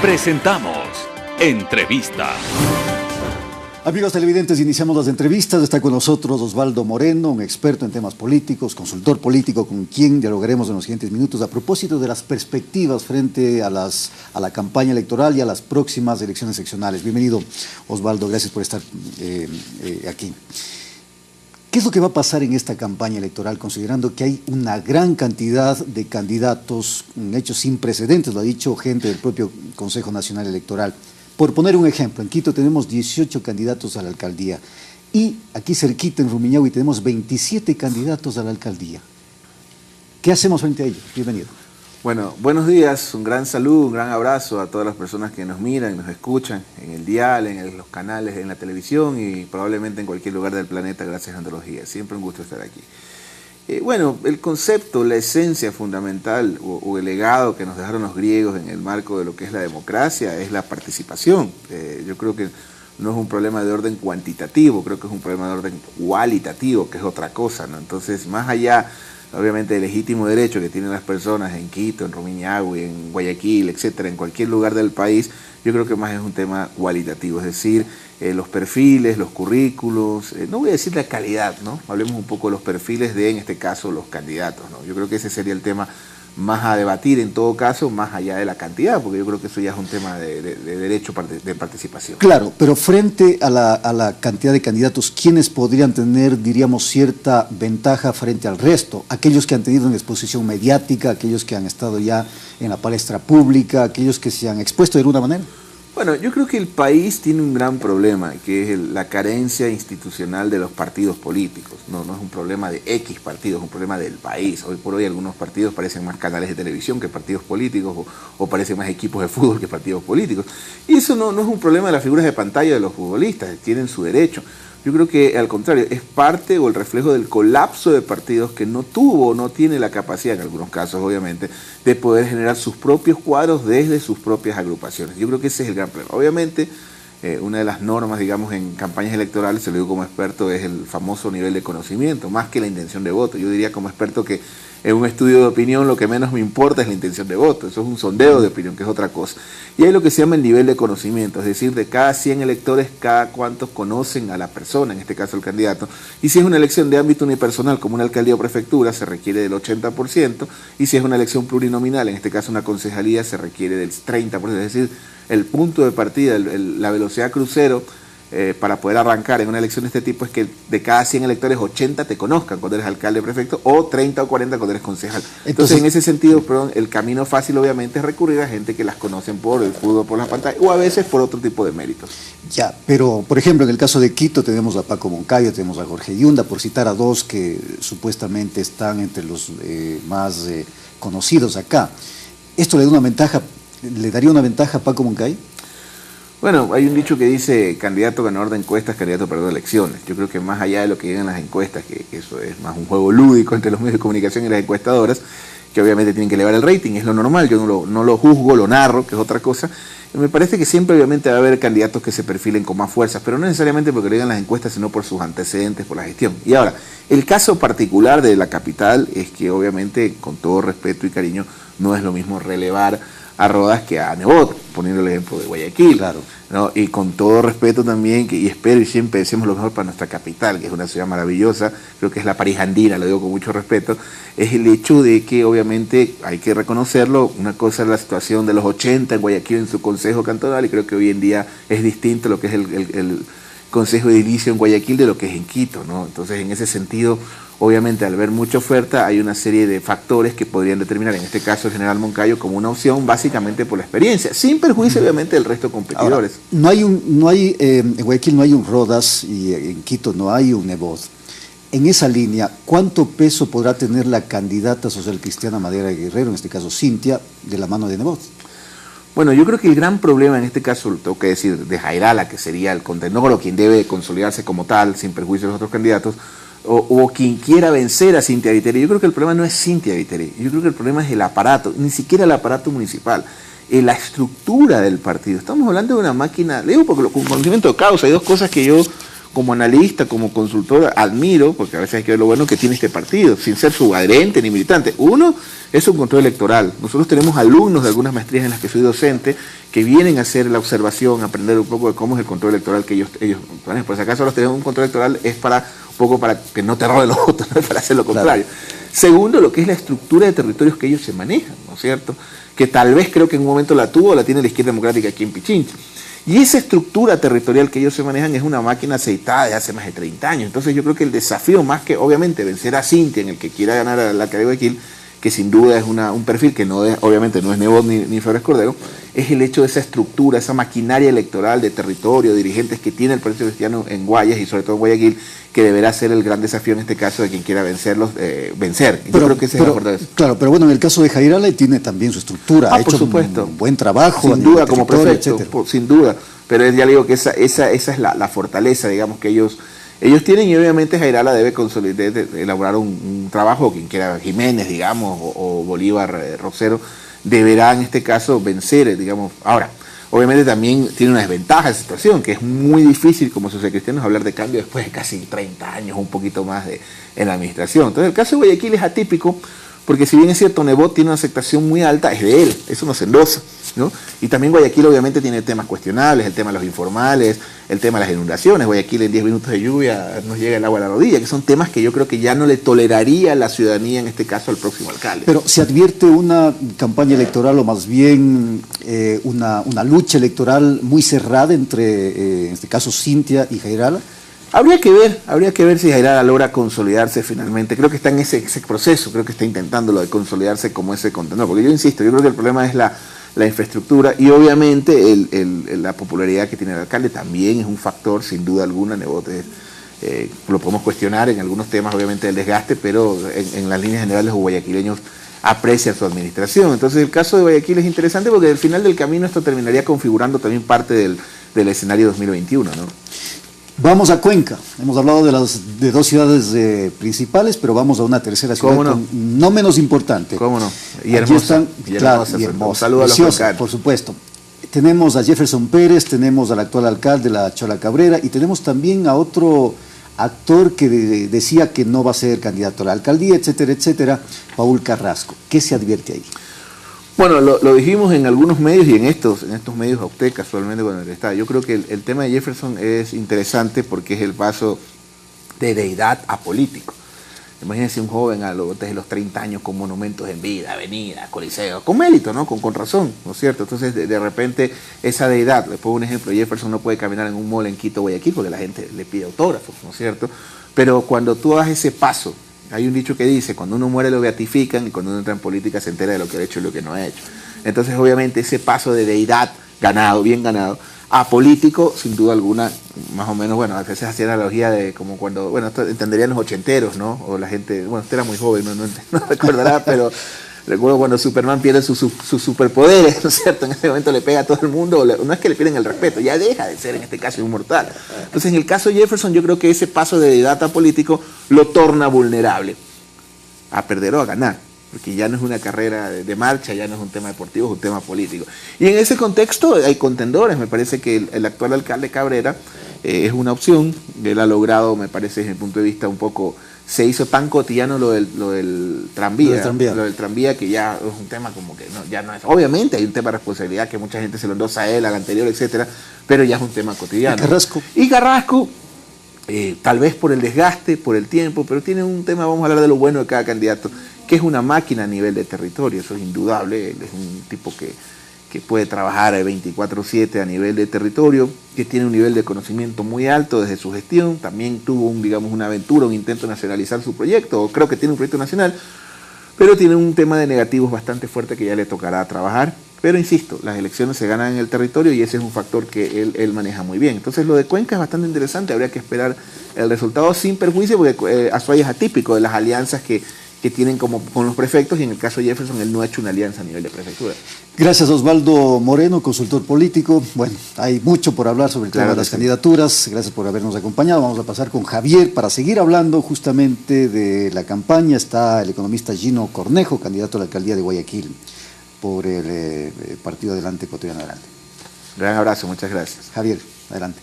Presentamos Entrevista. Amigos televidentes, iniciamos las entrevistas. Está con nosotros Osvaldo Moreno, un experto en temas políticos, consultor político, con quien dialogaremos en los siguientes minutos a propósito de las perspectivas frente a la campaña electoral y a las próximas elecciones seccionales. Bienvenido, Osvaldo, gracias por estar aquí. ¿Qué es lo que va a pasar en esta campaña electoral, considerando que hay una gran cantidad de candidatos, un hecho sin precedentes, lo ha dicho gente del propio Consejo Nacional Electoral? Por poner un ejemplo, en Quito tenemos 18 candidatos a la alcaldía y aquí cerquita en Rumiñahui tenemos 27 candidatos a la alcaldía. ¿Qué hacemos frente a ello? Bienvenido. Bueno, buenos días, un gran saludo, un gran abrazo a todas las personas que nos miran, nos escuchan en el dial, en los canales, en la televisión y probablemente en cualquier lugar del planeta gracias a Andrología. Siempre un gusto estar aquí. Bueno, el concepto, la esencia fundamental o el legado que nos dejaron los griegos en el marco de lo que es la democracia es la participación. Yo creo que no es un problema de orden cuantitativo, creo que es un problema de orden cualitativo, que es otra cosa, ¿no? Entonces, más allá, obviamente, del legítimo derecho que tienen las personas en Quito, en Rumiñahui, en Guayaquil, etcétera, en cualquier lugar del país, yo creo que más es un tema cualitativo, es decir, los perfiles, los currículos, no voy a decir la calidad, ¿no? Hablemos un poco de los perfiles de, en este caso, los candidatos, ¿no? Yo creo que ese sería el tema más a debatir en todo caso, más allá de la cantidad, porque yo creo que eso ya es un tema de derecho de participación. Claro, pero frente a la cantidad de candidatos, ¿quiénes podrían tener, diríamos, cierta ventaja frente al resto? Aquellos que han tenido una exposición mediática, aquellos que han estado ya en la palestra pública, aquellos que se han expuesto de alguna manera. Bueno, yo creo que el país tiene un gran problema, que es la carencia institucional de los partidos políticos. No es un problema de X partidos, es un problema del país. Hoy por hoy algunos partidos parecen más canales de televisión que partidos políticos o parecen más equipos de fútbol que partidos políticos. Y eso no es un problema de las figuras de pantalla de los futbolistas, tienen su derecho. Yo creo que al contrario, es parte o el reflejo del colapso de partidos que no tuvo o no tiene la capacidad, en algunos casos obviamente, de poder generar sus propios cuadros desde sus propias agrupaciones. Yo creo que ese es el gran problema. Obviamente, una de las normas, digamos, en campañas electorales, se lo digo como experto, es el famoso nivel de conocimiento, más que la intención de voto. Yo diría como experto que en un estudio de opinión lo que menos me importa es la intención de voto, eso es un sondeo de opinión, que es otra cosa. Y hay lo que se llama el nivel de conocimiento, es decir, de cada 100 electores, cada cuántos conocen a la persona, en este caso el candidato. Y si es una elección de ámbito unipersonal, como una alcaldía o prefectura, se requiere del 80%, y si es una elección plurinominal, en este caso una concejalía, se requiere del 30%, es decir, el punto de partida, la velocidad crucero, para poder arrancar en una elección de este tipo es que de cada 100 electores 80 te conozcan cuando eres alcalde o prefecto o 30 o 40 cuando eres concejal. Entonces en ese sentido, el camino fácil obviamente es recurrir a gente que las conocen por el fútbol, por la pantalla o a veces por otro tipo de méritos. Ya, pero por ejemplo en el caso de Quito tenemos a Paco Moncayo, tenemos a Jorge Yunda, por citar a dos que supuestamente están entre los más conocidos acá. ¿Esto le da una ventaja, le daría una ventaja a Paco Moncayo? Bueno, hay un dicho que dice candidato ganador de encuestas, candidato perdedor de elecciones. Yo creo que más allá de lo que digan las encuestas, que eso es más un juego lúdico entre los medios de comunicación y las encuestadoras, que obviamente tienen que elevar el rating, es lo normal, yo no lo juzgo, lo narro, que es otra cosa. Me parece que siempre obviamente va a haber candidatos que se perfilen con más fuerzas, pero no necesariamente porque lo digan las encuestas, sino por sus antecedentes, por la gestión. Y ahora, el caso particular de la capital es que obviamente, con todo respeto y cariño, no es lo mismo relevar a Rodas que a Nebot, poniendo el ejemplo de Guayaquil, claro, ¿no? Y con todo respeto también, y espero y siempre deseamos lo mejor para nuestra capital, que es una ciudad maravillosa, creo que es la París andina, lo digo con mucho respeto, es el hecho de que obviamente hay que reconocerlo, una cosa es la situación de los 80 en Guayaquil en su consejo cantonal, y creo que hoy en día es distinto lo que es el consejo edilicio en Guayaquil de lo que es en Quito, ¿no? Entonces en ese sentido, obviamente al ver mucha oferta hay una serie de factores que podrían determinar, en este caso el general Moncayo, como una opción básicamente por la experiencia, sin perjuicio obviamente del resto de competidores. Ahora, en Guayaquil no hay un Rodas y en Quito no hay un Nebot. En esa línea, ¿cuánto peso podrá tener la candidata social cristiana Madera Guerrero, en este caso Cintia, de la mano de Nebot? Bueno, yo creo que el gran problema en este caso, lo tengo que decir, de Jairala, que sería el contenedor o quien debe consolidarse como tal, sin perjuicio de los otros candidatos, o quien quiera vencer a Cintia Viteri. Yo creo que el problema no es Cintia Viteri, yo creo que el problema es el aparato, ni siquiera el aparato municipal, la estructura del partido. Estamos hablando de una máquina, le digo porque con conocimiento de causa, hay dos cosas que yo como analista, como consultor, admiro, porque a veces hay que ver lo bueno que tiene este partido, sin ser su adherente ni militante. Uno, es un control electoral. Nosotros tenemos alumnos de algunas maestrías en las que soy docente que vienen a hacer la observación, a aprender un poco de cómo es el control electoral que ellos ponen. Por si acaso los tenemos un control electoral es para un poco para que no te roben los votos, no es para hacer lo contrario. Claro. Segundo, lo que es la estructura de territorios que ellos se manejan, ¿no es cierto? Que tal vez creo que en un momento la tuvo o la tiene la izquierda democrática aquí en Pichincha. Y esa estructura territorial que ellos se manejan es una máquina aceitada de hace más de 30 años. Entonces yo creo que el desafío, más que obviamente vencer a Cintia, en el que quiera ganar a la alcaldía de Guayaquil, que sin duda es un perfil que no es, obviamente no es Nebot ni Flores Cordero, es el hecho de esa estructura, esa maquinaria electoral de territorio, dirigentes que tiene el Partido Cristiano en Guayas y sobre todo en Guayaquil, que deberá ser el gran desafío en este caso de quien quiera vencerlos, vencer. Yo creo que ese es el importante. Claro, pero bueno, en el caso de Jairala tiene también su estructura, ha hecho un buen trabajo. Sin duda, como prefecto, sin duda. Pero ya le digo que esa es la fortaleza, digamos, que ellos tienen, y obviamente Jairala debe elaborar un trabajo, quien quiera, Jiménez, digamos, o Bolívar Rosero, deberá en este caso vencer, digamos. Ahora, obviamente también tiene una desventaja esa situación, que es muy difícil como socialcristianos hablar de cambio después de casi 30 años, un poquito más en la administración. Entonces el caso de Guayaquil es atípico, porque si bien es cierto, Nebot tiene una aceptación muy alta, es de él, eso no se endosa, ¿no? Y también Guayaquil obviamente tiene temas cuestionables, el tema de los informales, el tema de las inundaciones. Guayaquil en 10 minutos de lluvia nos llega el agua a la rodilla, que son temas que yo creo que ya no le toleraría la ciudadanía, en este caso al próximo alcalde. Pero ¿se advierte una campaña electoral o más bien una lucha electoral muy cerrada entre, en este caso, Cintia y Jairala? Habría que ver si Jairala logra consolidarse finalmente. Creo que está en ese proceso, creo que está intentando lo de consolidarse como ese contendor, porque yo insisto, yo creo que el problema es la infraestructura y obviamente la popularidad que tiene el alcalde también es un factor, sin duda alguna. Nebot lo podemos cuestionar en algunos temas, obviamente, del desgaste, pero en las líneas generales los guayaquileños aprecian su administración. Entonces el caso de Guayaquil es interesante porque al final del camino esto terminaría configurando también parte del escenario 2021, ¿no? Vamos a Cuenca. Hemos hablado de dos ciudades principales, pero vamos a una tercera ciudad no menos importante. ¿Cómo no? Y hermosa. Un saludo a los cuencanos. Por supuesto. Tenemos a Jefferson Pérez, tenemos al actual alcalde, la Chola Cabrera, y tenemos también a otro actor que decía que no va a ser candidato a la alcaldía, etcétera, etcétera, Paul Carrasco. ¿Qué se advierte ahí? Bueno, lo dijimos en algunos medios y en estos medios a usted casualmente cuando él está. Yo creo que el tema de Jefferson es interesante porque es el paso de deidad a político. Imagínense un joven desde los 30 años con monumentos en vida, avenida, coliseo, con mérito, ¿no? Con razón, ¿no es cierto? Entonces, de repente, esa deidad, le pongo un ejemplo, Jefferson no puede caminar en un mall en Quito, Guayaquil, porque la gente le pide autógrafos, ¿no es cierto? Pero cuando tú das ese paso, hay un dicho que dice, cuando uno muere lo beatifican, y cuando uno entra en política se entera de lo que ha hecho y lo que no ha hecho. Entonces, obviamente, ese paso de deidad ganado, bien ganado, a político, sin duda alguna, más o menos, bueno, a veces hacía la analogía de como cuando, bueno, esto entenderían los ochenteros, ¿no? O la gente, bueno, usted era muy joven, no recordará, pero recuerdo cuando Superman pierde sus superpoderes, ¿no es cierto? En ese momento le pega a todo el mundo, no es que le pierden el respeto, ya deja de ser en este caso inmortal. Entonces, en el caso de Jefferson, yo creo que ese paso de deidad a político lo torna vulnerable a perder o a ganar, porque ya no es una carrera de marcha, ya no es un tema deportivo, es un tema político. Y en ese contexto hay contendores. Me parece que el actual alcalde Cabrera es una opción. Él ha logrado, me parece, desde mi punto de vista, un poco, se hizo tan cotidiano lo del tranvía. Lo del tranvía, que ya es un tema como que ya no es. Obviamente hay un tema de responsabilidad que mucha gente se lo endosa a él, al anterior, etcétera, pero ya es un tema cotidiano. Y Carrasco, tal vez por el desgaste, por el tiempo, pero tiene un tema, vamos a hablar de lo bueno de cada candidato, que es una máquina a nivel de territorio, eso es indudable. Él es un tipo que puede trabajar 24/7 a nivel de territorio, que tiene un nivel de conocimiento muy alto desde su gestión. También tuvo una aventura, un intento de nacionalizar su proyecto, o creo que tiene un proyecto nacional, pero tiene un tema de negativos bastante fuerte que ya le tocará trabajar. Pero insisto, las elecciones se ganan en el territorio y ese es un factor que él maneja muy bien. Entonces lo de Cuenca es bastante interesante, habría que esperar el resultado sin perjuicio, porque Azuay es atípico de las alianzas que tienen como con los prefectos, y en el caso de Jefferson él no ha hecho una alianza a nivel de prefectura. Gracias, Osvaldo Moreno, consultor político. Bueno, hay mucho por hablar sobre el tema de las candidaturas. Gracias por habernos acompañado. Vamos a pasar con Javier para seguir hablando justamente de la campaña. Está el economista Gino Cornejo, candidato a la alcaldía de Guayaquil por el Partido Adelante Ecuatoriano Adelante. Gran abrazo, muchas gracias. Javier, adelante.